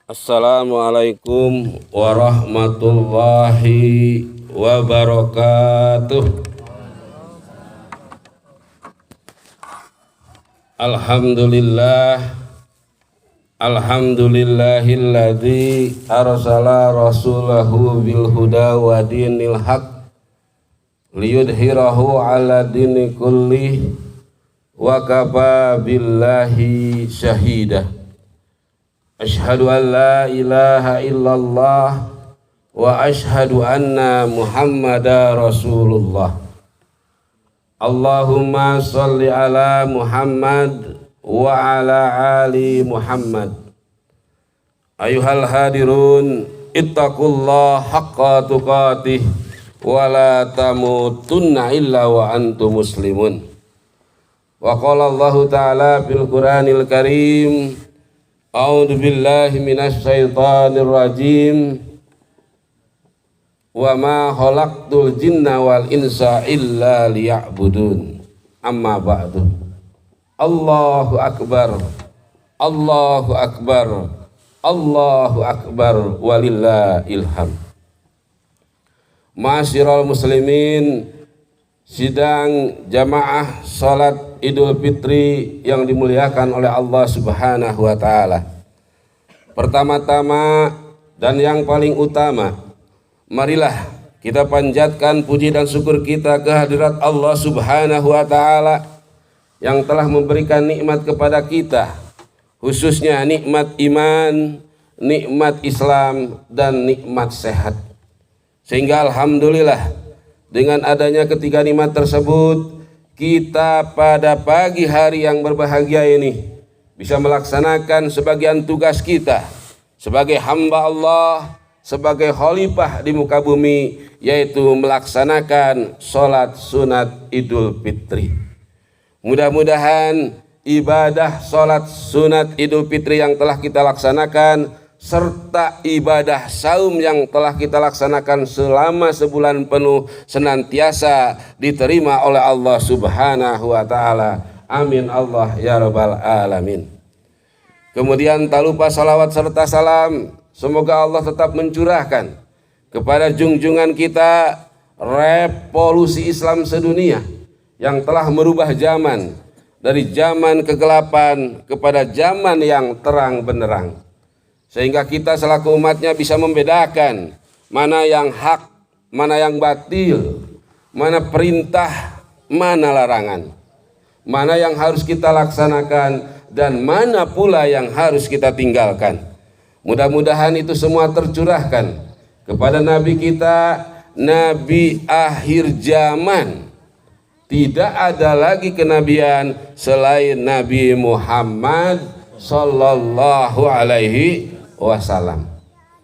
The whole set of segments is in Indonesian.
Assalamualaikum warahmatullahi wabarakatuh. Alhamdulillahilladzi arsala rasulahu bil huda wa dinil haq liyudhhirahu ala dini kulli wa kafa billahi syahida. Asyhadu an la ilaha illallah wa asyhadu anna Muhammadar Rasulullah. Allahumma sholli ala Muhammad wa ala ali Muhammad. Ayuhal hadirun, ittaqullaha haqqa tuqatih wa la tamutunna illa wa antum muslimun. Wa qala Allahu ta'ala fil Qur'anil Karim, a'udzu billahi minasy syaithanir rajim. Wa ma khalaqtul jinna wal insa illa liya'budun. Amma ba'du. Allahu akbar. Allahu akbar. Allahu akbar walillahil hamd. Ma'asyiral muslimin, sidang jamaah salat Idul Fitri yang dimuliakan oleh Allah Subhanahu wa taala. Pertama-tama dan yang paling utama, marilah kita panjatkan puji dan syukur kita kehadirat Allah Subhanahu wa taala yang telah memberikan nikmat kepada kita, khususnya nikmat iman, nikmat Islam dan nikmat sehat. Sehingga alhamdulillah dengan adanya ketiga nikmat tersebut, kita pada pagi hari yang berbahagia ini bisa melaksanakan sebagian tugas kita sebagai hamba Allah, sebagai khalifah di muka bumi, yaitu melaksanakan sholat sunat Idul Fitri. Mudah-mudahan ibadah sholat sunat Idul Fitri yang telah kita laksanakan serta ibadah saum yang telah kita laksanakan selama sebulan penuh senantiasa diterima oleh Allah Subhanahu wa taala. Amin Allah ya rabbal alamin. Kemudian tak lupa salawat serta salam semoga Allah tetap mencurahkan kepada junjungan kita revolusi Islam sedunia yang telah merubah zaman dari zaman kegelapan kepada zaman yang terang benderang, sehingga kita selaku umatnya bisa membedakan mana yang hak, mana yang batil, mana perintah, mana larangan, mana yang harus kita laksanakan dan mana pula yang harus kita tinggalkan. Mudah-mudahan itu semua tercurahkan kepada Nabi kita, Nabi akhir zaman. Tidak ada lagi kenabian selain Nabi Muhammad sallallahu alaihi wasallam.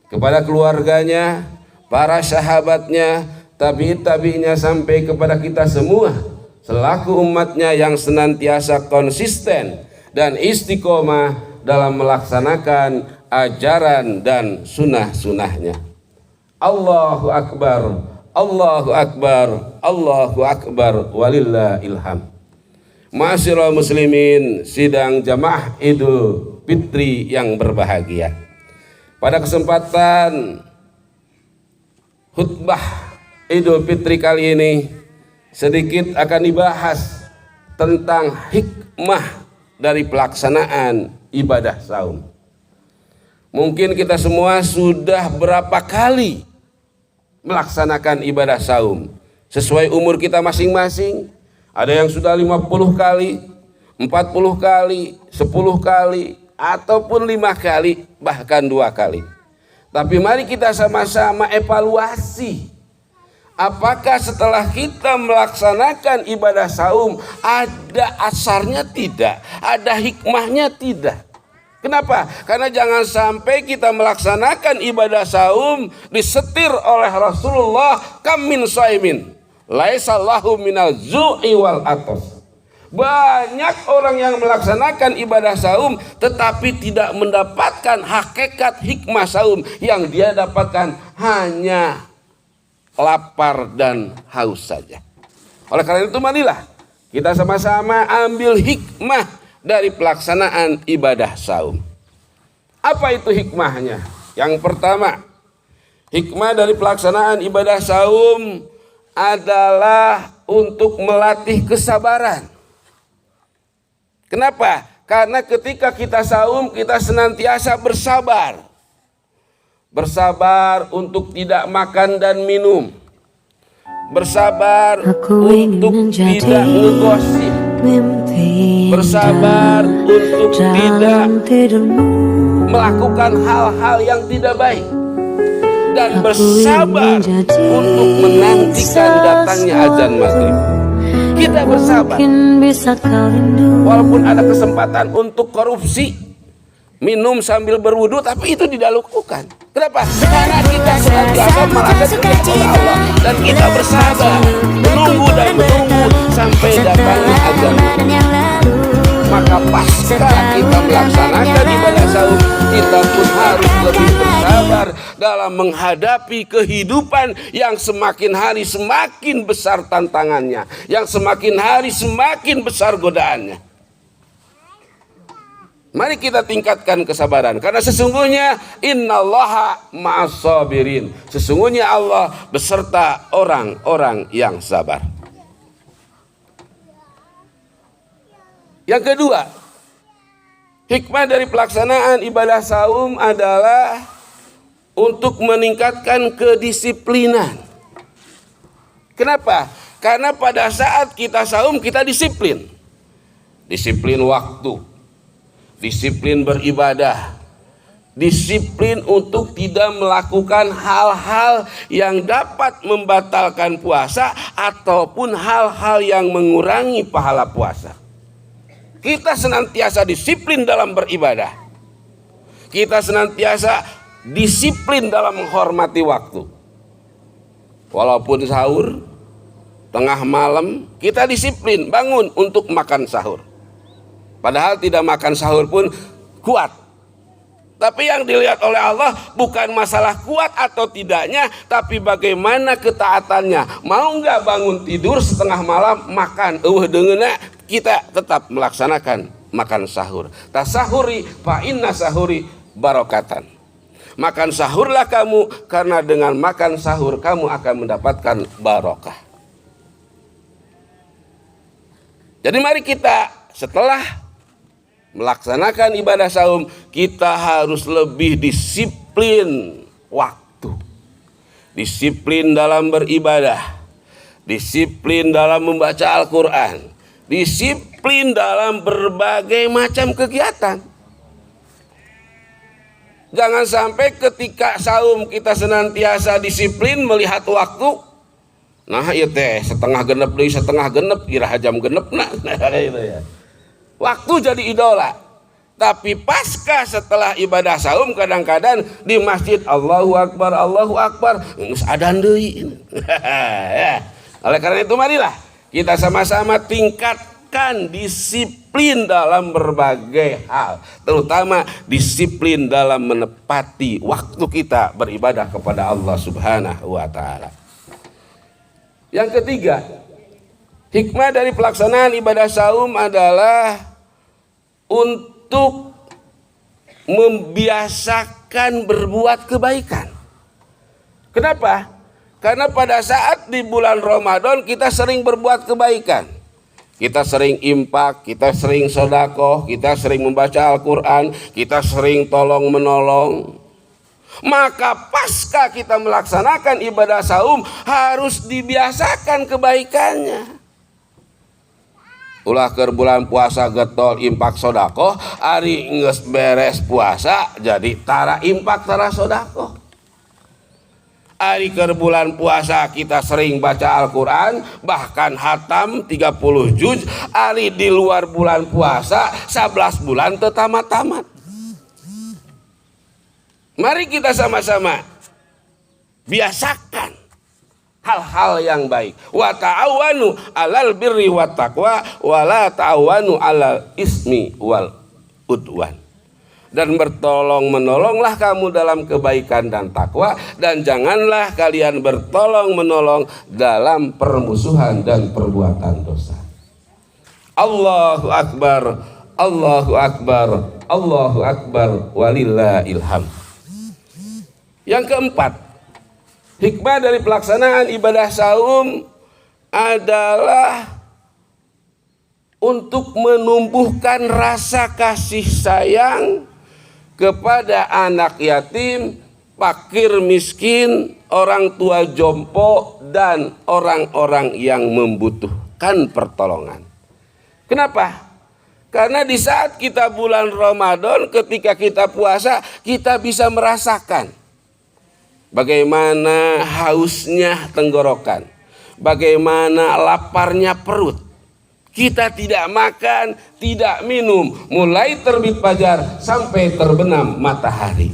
Kepada keluarganya, para sahabatnya, tabi'in-tabi'innya sampai kepada kita semua selaku umatnya yang senantiasa konsisten dan istiqomah dalam melaksanakan ajaran dan sunnah-sunnahnya. Allahu akbar, Allahu akbar, Allahu akbar walillahil hamd. Ma'asyiral muslimin, sidang jamaah Idul Fitri yang berbahagia. Pada kesempatan khutbah Idul Fitri kali ini sedikit akan dibahas tentang hikmah dari pelaksanaan ibadah saum. Mungkin kita semua sudah berapa kali melaksanakan ibadah saum sesuai umur kita masing-masing. Ada yang sudah 50 kali, 40 kali, 10 kali, ataupun 5 kali, bahkan 2 kali. Tapi mari kita sama-sama evaluasi. Apakah setelah kita melaksanakan ibadah saum ada asarnya tidak? Ada hikmahnya tidak? Kenapa? Karena jangan sampai kita melaksanakan ibadah saum disetir oleh Rasulullah, kam min shaimin laisa lahu minal zu'i wal atas. Banyak orang yang melaksanakan ibadah saum tetapi tidak mendapatkan hakikat hikmah saum. Yang dia dapatkan hanya lapar dan haus saja. Oleh karena itu marilah kita sama-sama ambil hikmah dari pelaksanaan ibadah saum. Apa itu hikmahnya? Yang pertama, hikmah dari pelaksanaan ibadah saum adalah untuk melatih kesabaran. Kenapa? Karena ketika kita saum, kita senantiasa bersabar. Bersabar untuk tidak makan dan minum. Bersabar untuk tidak ngegosip. Bersabar untuk tidak melakukan hal-hal yang tidak baik. Dan bersabar untuk menantikan datangnya azan maghrib. Kita bersabar. Walaupun ada kesempatan untuk korupsi, minum sambil berwudu, tapi itu tidak lakukan. Kenapa? Karena kita senantiasa melakukan oleh Allah dan kita bersabar menunggu dan menunggu sampai datangnya azan. Maka pasca kita melaksanakan ibadah saum, kita pun harus lebih bersabar dalam menghadapi kehidupan yang semakin hari semakin besar tantangannya, yang semakin hari semakin besar godaannya. Mari kita tingkatkan kesabaran, karena sesungguhnya innallaha ma'as sabirin. Sesungguhnya Allah beserta orang-orang yang sabar. Yang kedua, hikmah dari pelaksanaan ibadah saum adalah untuk meningkatkan kedisiplinan. Kenapa? Karena pada saat kita saum kita disiplin. Disiplin waktu, disiplin beribadah, disiplin untuk tidak melakukan hal-hal yang dapat membatalkan puasa ataupun hal-hal yang mengurangi pahala puasa. Kita senantiasa disiplin dalam beribadah. Kita senantiasa disiplin dalam menghormati waktu. Walaupun sahur, tengah malam, kita disiplin bangun untuk makan sahur. Padahal tidak makan sahur pun kuat. Tapi yang dilihat oleh Allah bukan masalah kuat atau tidaknya, tapi bagaimana ketaatannya. Mau nggak bangun tidur setengah malam makan, dengennya kita tetap melaksanakan makan sahur. Tasahuri fa inna sahuri barokatan. Makan sahurlah kamu, karena dengan makan sahur kamu akan mendapatkan barokah. Jadi mari kita setelah melaksanakan ibadah saum, kita harus lebih disiplin waktu. Disiplin dalam beribadah. Disiplin dalam membaca Al-Quran. Disiplin dalam berbagai macam kegiatan. Jangan sampai ketika saum kita senantiasa disiplin melihat waktu. Nah iya teh setengah genep kira jam genep nah itu ya. Waktu jadi idola. Tapi pasca setelah ibadah saum kadang-kadang di masjid Allahu Akbar geus adzan deui. Ya. Oleh karena itu marilah kita sama-sama tingkatkan disiplin dalam berbagai hal, terutama disiplin dalam menepati waktu kita beribadah kepada Allah Subhanahu wa taala. Yang ketiga, hikmah dari pelaksanaan ibadah saum adalah untuk membiasakan berbuat kebaikan. Kenapa? Karena pada saat di bulan Ramadan kita sering berbuat kebaikan. Kita sering impak, kita sering sedekah, kita sering membaca Al-Quran, kita sering tolong menolong. Maka pasca kita melaksanakan ibadah saum harus dibiasakan kebaikannya. Ulah keur bulan puasa getol impak sedekah, ari geus beres puasa jadi tara impak tara sedekah. Ari keur bulan puasa kita sering baca Al-Quran, bahkan hatam 30 juz. Ari di luar bulan puasa 11 bulan teu tamat-tamat. Mari kita sama-sama biasakan hal-hal yang baik. Wa ta'awanu 'alal birri wat taqwa wa la ta'awanu 'alal ismi wal udwan. Dan bertolong menolonglah kamu dalam kebaikan dan takwa, dan janganlah kalian bertolong menolong dalam permusuhan dan perbuatan dosa. Allahu Akbar, Allahu akbar, Allahu akbar, walillahil hamd. Yang keempat, hikmah dari pelaksanaan ibadah saum adalah untuk menumbuhkan rasa kasih sayang kepada anak yatim, fakir miskin, orang tua jompo, dan orang-orang yang membutuhkan pertolongan. Kenapa? Karena di saat kita bulan Ramadan, ketika kita puasa, kita bisa merasakan bagaimana hausnya tenggorokan, bagaimana laparnya perut. Kita tidak makan, tidak minum, mulai terbit fajar sampai terbenam matahari.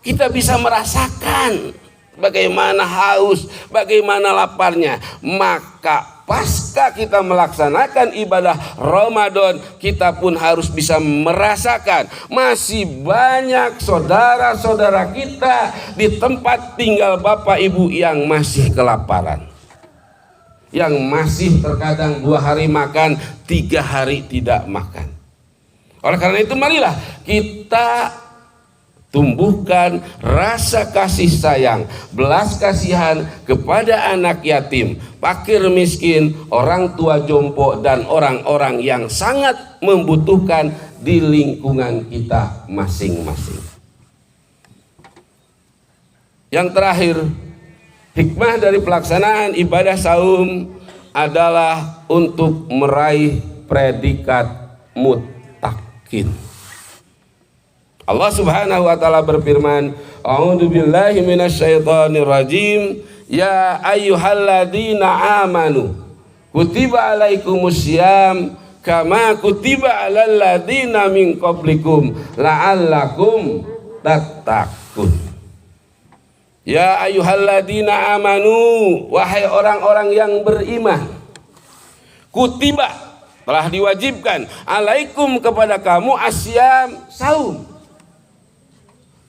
Kita bisa merasakan bagaimana haus, bagaimana laparnya. Maka pasca kita melaksanakan ibadah Ramadan, kita pun harus bisa merasakan masih banyak saudara-saudara kita di tempat tinggal bapak ibu yang masih kelaparan, yang masih terkadang 2 hari makan, 3 hari tidak makan. Oleh karena itu marilah kita tumbuhkan rasa kasih sayang, belas kasihan kepada anak yatim, fakir miskin, orang tua jompo, dan orang-orang yang sangat membutuhkan di lingkungan kita masing-masing. Yang terakhir, hikmah dari pelaksanaan ibadah saum adalah untuk meraih predikat muttaqin. Allah Subhanahu wa taala berfirman, A'udzu billahi minasyaitonir rajim, ya ayyuhalladzina amanu kutiba alaikumusiyam kama kutiba alal ladzina min qablikum la'allakum tattaqun. Ya ayyuhalladzina amanu, wahai orang-orang yang beriman, kutiba, telah diwajibkan, alaikum, kepada kamu, asyam, saum,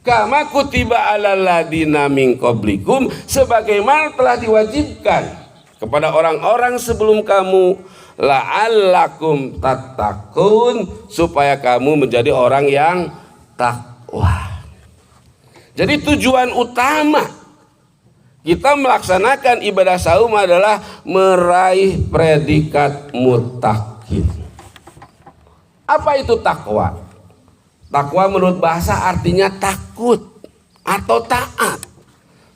kama kutiba alal ladina min qablikum, sebagaimana telah diwajibkan kepada orang-orang sebelum kamu, la'allakum tattaqun, supaya kamu menjadi orang yang takwa. Jadi tujuan utama kita melaksanakan ibadah saum adalah meraih predikat muttaqin. Apa itu takwa? Takwa menurut bahasa artinya takut atau taat.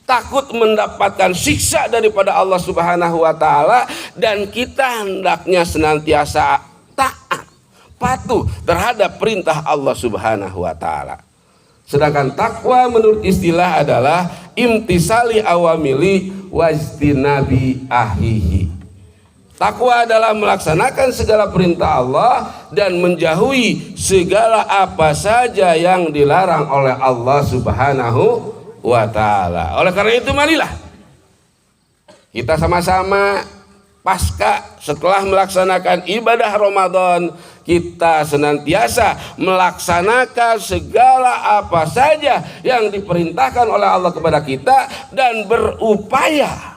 Takut mendapatkan siksa daripada Allah Subhanahu wa taala, dan kita hendaknya senantiasa taat, patuh terhadap perintah Allah Subhanahu wa taala. Sedangkan takwa menurut istilah adalah imtisali awamili wajtinabi ahihi. Takwa adalah melaksanakan segala perintah Allah dan menjauhi segala apa saja yang dilarang oleh Allah Subhanahu wa taala. Oleh karena itu marilah kita sama-sama pasca setelah melaksanakan ibadah Ramadan, kita senantiasa melaksanakan segala apa saja yang diperintahkan oleh Allah kepada kita dan berupaya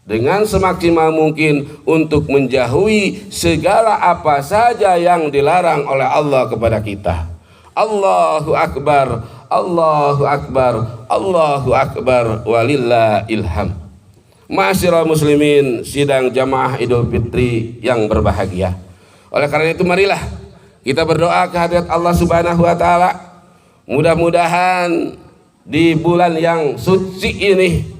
dengan semaksimal mungkin untuk menjauhi segala apa saja yang dilarang oleh Allah kepada kita. Allahu akbar, Allahu akbar, Allahu akbar, walillahil hamd. Ma'asyiral muslimin, sidang jamaah Idul Fitri yang berbahagia. Oleh karena itu marilah kita berdoa kehadirat Allah Subhanahu wa taala, mudah-mudahan di bulan yang suci ini,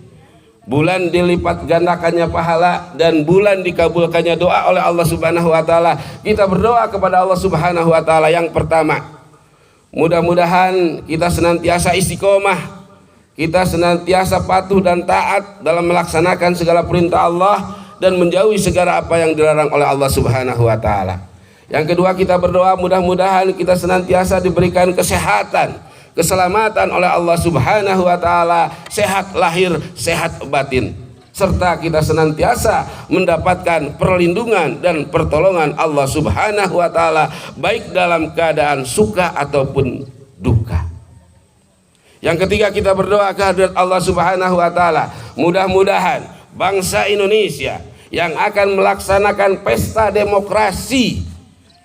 bulan dilipat gandakannya pahala dan bulan dikabulkannya doa oleh Allah Subhanahu wa taala, kita berdoa kepada Allah Subhanahu wa taala. Yang pertama, mudah-mudahan kita senantiasa istiqomah, kita senantiasa patuh dan taat dalam melaksanakan segala perintah Allah dan menjauhi segala apa yang dilarang oleh Allah Subhanahu wa taala. Yang kedua, kita berdoa mudah-mudahan kita senantiasa diberikan kesehatan, keselamatan oleh Allah Subhanahu wa taala, sehat lahir, sehat batin, serta kita senantiasa mendapatkan perlindungan dan pertolongan Allah Subhanahu wa taala baik dalam keadaan suka ataupun duka. Yang ketiga, kita berdoa kehadirat Allah Subhanahu wa taala, mudah-mudahan bangsa Indonesia yang akan melaksanakan pesta demokrasi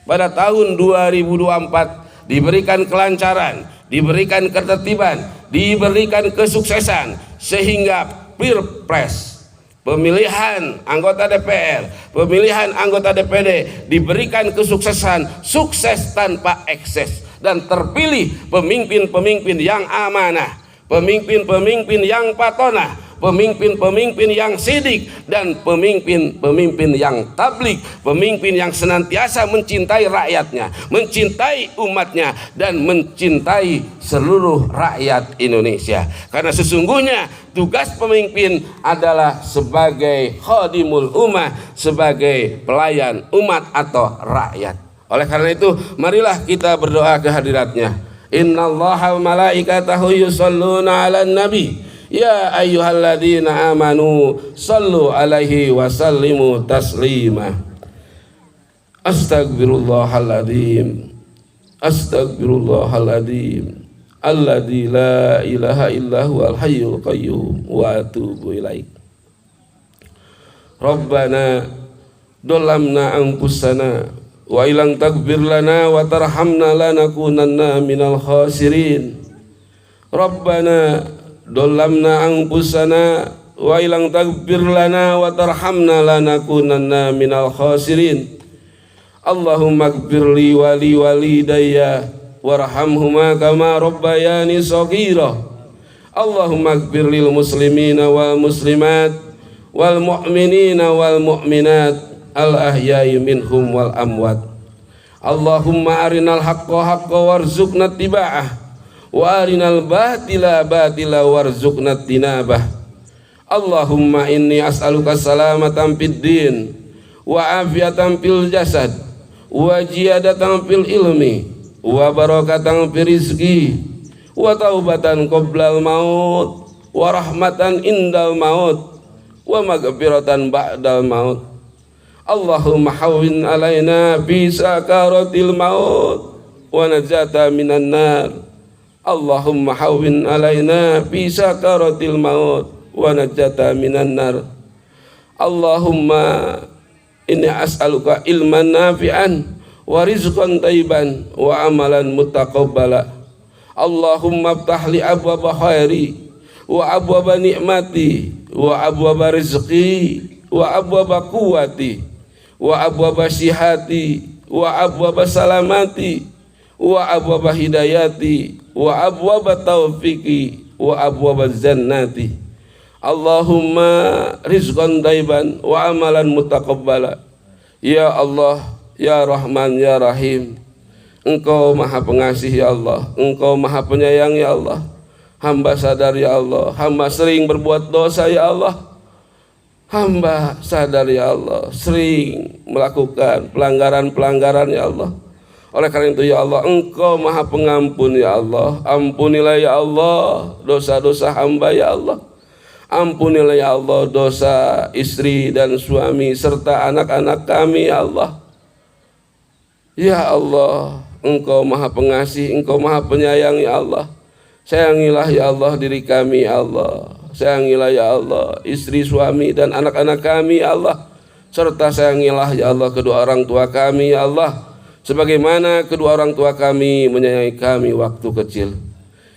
pada tahun 2024 diberikan kelancaran, diberikan ketertiban, diberikan kesuksesan, sehingga Pilpres, pemilihan anggota DPR, pemilihan anggota DPD diberikan kesuksesan, sukses tanpa ekses, dan terpilih pemimpin-pemimpin yang amanah, pemimpin-pemimpin yang patonah, pemimpin-pemimpin yang sidik, dan pemimpin-pemimpin yang tablik, pemimpin yang senantiasa mencintai rakyatnya, mencintai umatnya, dan mencintai seluruh rakyat Indonesia. Karena sesungguhnya tugas pemimpin adalah sebagai khadimul ummah, sebagai pelayan umat atau rakyat. Oleh karena itu, marilah kita berdoa ke hadiratnya. Innallaha wa malaikatahu yusholluna 'alan nabi. Ya ayyuhalladzina amanu sallu alaihi wa sallimu taslima. Astagfirullahaladzim. Astagfirullahaladzim. Alladzi la ilaha illa huwal hayyul qayyum wa atubu ilaik. Rabbana dolamna anfusana wa ilang takbir lana wa tarhamna lanakunanna minal khasirin. Rabbana dolamna anfusana wa ilang takbir lana wa tarhamna lanakunanna minal khasirin. Allahumma gfirli wali walidayya warhamhuma kama rabbayani shaghira. Allahumma gfirlil muslimina wal muslimat wal mu'minina wal mu'minat al ahya'i minhum wal amwat. Allahumma arinal haqqa haqqa warzuqna tiba'ah wa arinal batila batila warzuqna tinabah. Allahumma inni as'aluka salamatan fid din wa afiatan fil jasad wa ziyadatan fil ilmi wa barakatan fil rizqi wa taubatan qoblal maut wa rahmatan indal maut wa maghfiratan ba'dal maut. Allahumma hawwin alaina fi sakaratil maut wa najata minan nar. Allahumma hawwin alaina fi sakaratil maut wa najata minan nar. Allahumma inni as'aluka ilman nafi'an wa rizqan thayyiban wa amalan mutaqabbala. Allahumma iftah li abwaba khairi wa abwaba ni'mati wa abwaba rizqi wa abwaba quwwati wa abwaba sihati wa abwaba salamati wa abwaba hidayati wa abwaba taufiqi wa abwaba jannati. Allahumma rizqan thayyiban wa amalan mutaqabbala. Ya Allah, ya Rahman, ya Rahim, Engkau Maha Pengasih ya Allah, Engkau Maha Penyayang ya Allah. Hamba sadar ya Allah, hamba sering berbuat dosa ya Allah. Hamba sadar ya Allah, sering melakukan pelanggaran-pelanggaran ya Allah. Oleh karena itu ya Allah, Engkau Maha Pengampun ya Allah. Ampunilah ya Allah dosa-dosa hamba ya Allah. Ampunilah ya Allah dosa istri dan suami serta anak-anak kami ya Allah. Ya Allah, Engkau Maha Pengasih, Engkau Maha Penyayang ya Allah. Sayangilah ya Allah diri kami ya Allah. Sayangilah ya Allah istri, suami, dan anak-anak kami ya Allah. Serta sayangilah ya Allah kedua orang tua kami ya Allah, sebagaimana kedua orang tua kami menyayangi kami waktu kecil.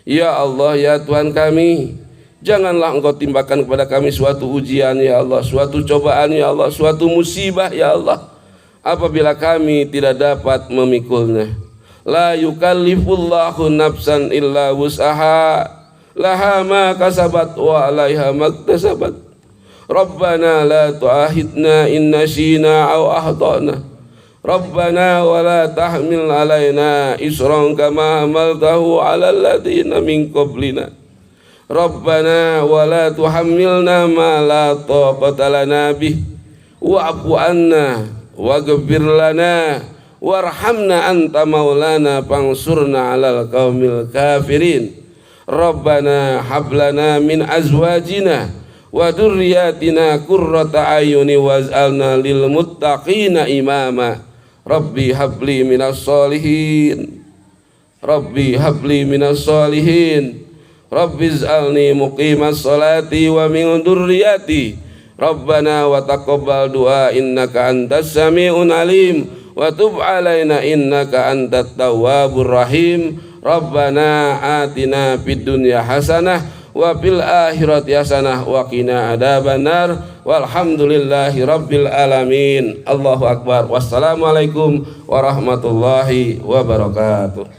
Ya Allah, ya Tuhan kami, janganlah Engkau timpakan kepada kami suatu ujian ya Allah, suatu cobaan ya Allah, suatu musibah ya Allah, apabila kami tidak dapat memikulnya. La yukallifullahu nafsan illa wus'aha, laha ma kasabat wa 'alaiha maktasabat. Rabbana la tu'ahidna in nasina aw akhtana. Rabbana wa la tahmil 'alaina isran kama hamaltahu 'alal ladzina min qablina. Rabbana wa la tuhammilna ma la taqata lana bih wa'fu 'anna waghfir lana warhamna anta maulana fansurna 'alal qaumil kafirin. Rabbana hablana min azwajina wa dzurriyyatina qurrata a'yuni waj'alna lil muttaqina imama. Rabbi habli minas solihin. Rabbi habli minas solihin. Rabbi ij'alni muqimas sholati wa min dzurriyyati. Rabbana wa taqabbal du'a innaka antas sami'un alim wa tub alaina innaka antat tawwabur rahim. Rabbana atina fid dunya hasanah wa fil akhirati hasanah wa qina adzabannar. Walhamdulillahi rabbil alamin. Allahu akbar. Wassalamualaikum warahmatullahi wabarakatuh.